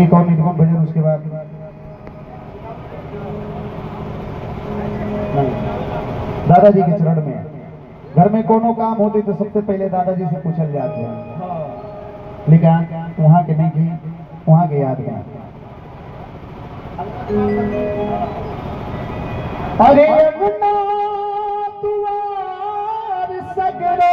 आगे कौन निर्गुण भजन उसके बाद दादाजी के चरण में। घर में कोनो काम होते तो सबसे पहले दादाजी से पूछल जाते हैं, लेकिन वहाँ के नहीं थी, वहाँ के याद में। अरे अंगना दुआर सगरो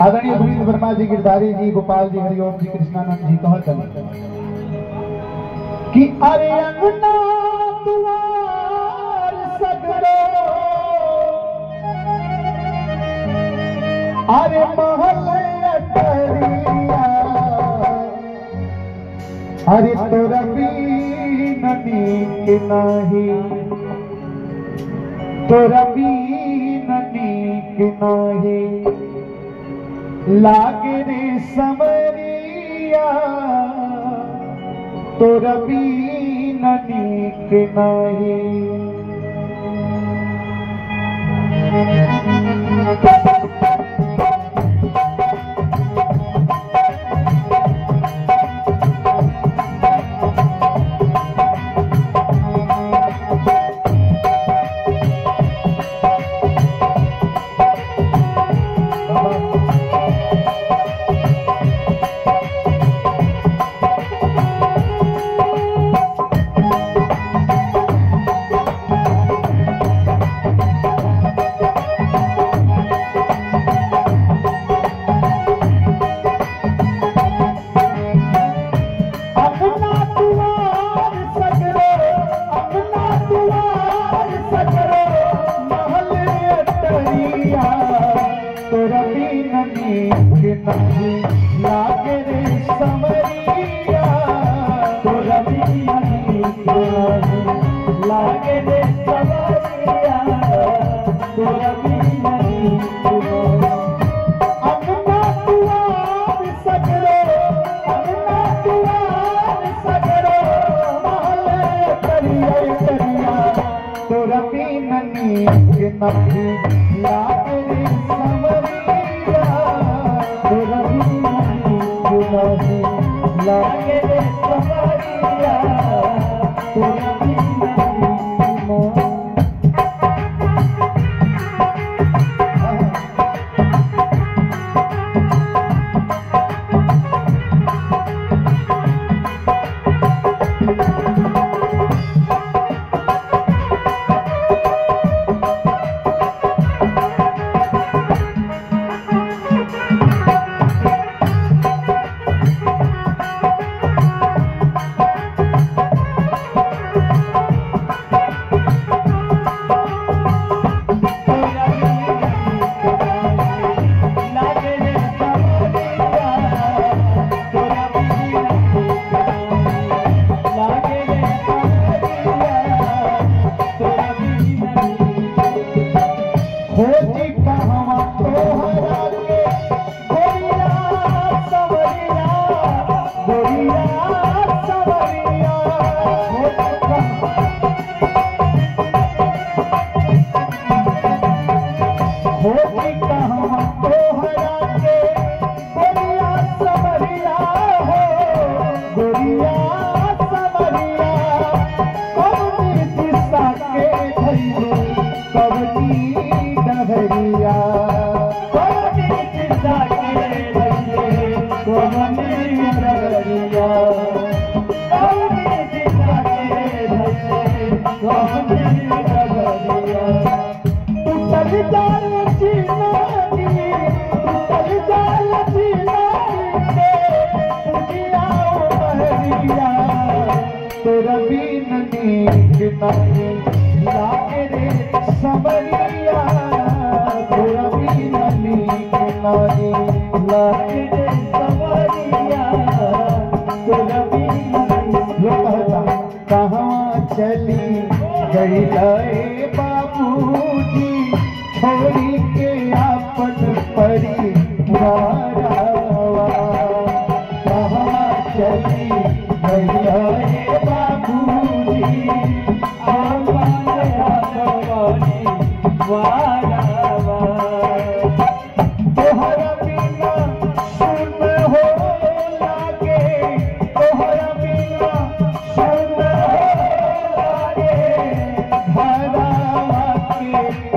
आदरणीय गोविंद वर्मा जी, गिरधारी जी, गोपाल जी, हरिओम जी, कृष्णानंद जी कहते कि अरे अंगना दुआर सगरो अरे महल अटरिया अरे तोरा बीन नीक नाही, तोरा बीन नीक नाही लागे रे समरिया, तोरा बीन नीक नाही।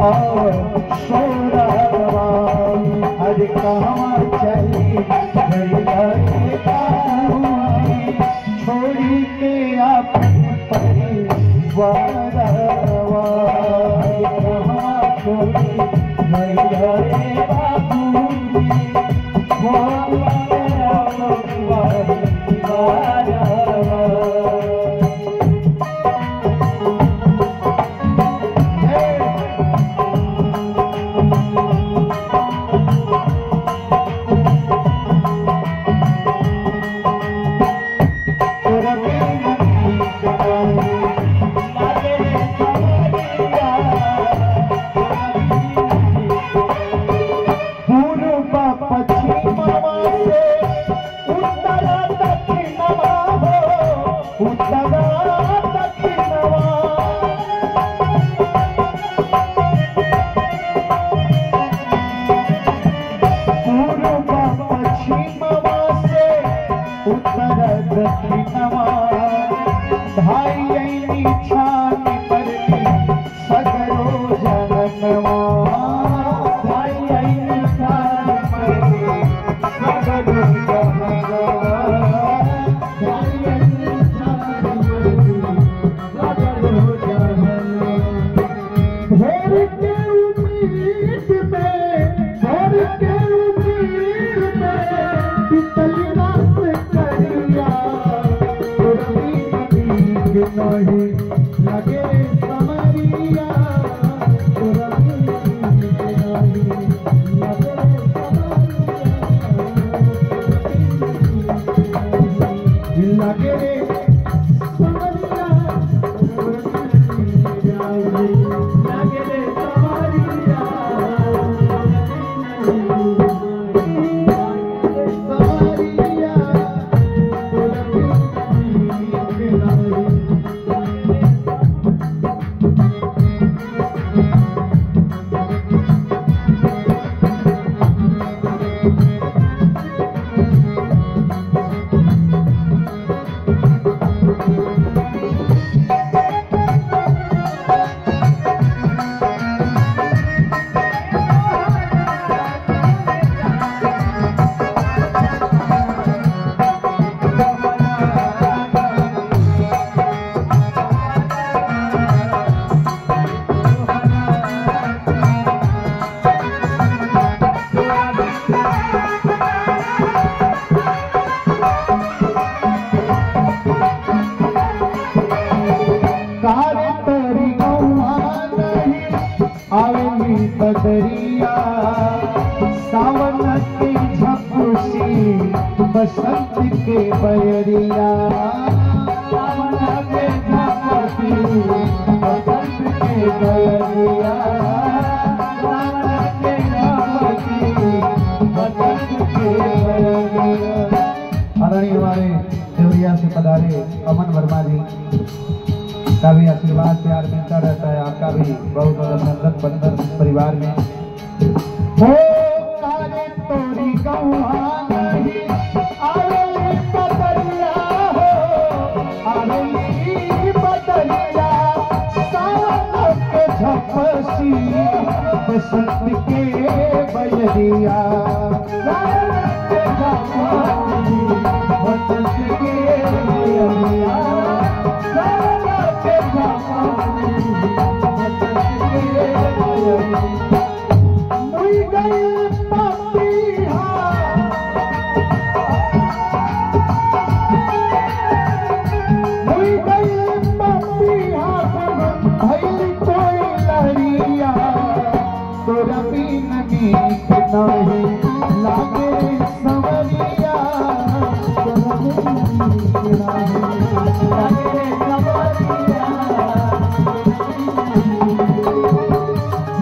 और शोरवा अरे कहाँ चली गैया के बाबूनी छोड़ी के अपन परिवारवा कहाँ चली गैया के बाबूनी बसंत के बयरिया सावन के झपकी बसंत के बयरिया सावन के झपकी बसंत के बयरिया। आदरणीय हमारे देवरिया से पधारे अमन वर्मा जी का भी आशीर्वाद प्यार मिलता रहता है, आपका भी बहुत बहुत अभिनंदन बंधन परिवार में हो। काले तोरी गौआ बसंत के बयरिया बसंत के बयरिया नहीं लागे सवरिया लागे सवरिया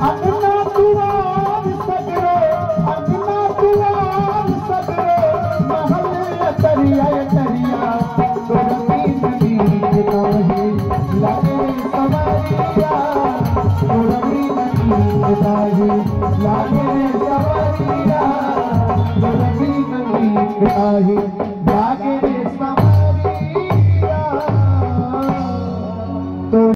अपना दुआर सगरो महल तरिया तरिया सुरती नदी नहीं लागे सवरिया सुरती नदी नहीं लागे सवरिया सुरती नदी नहीं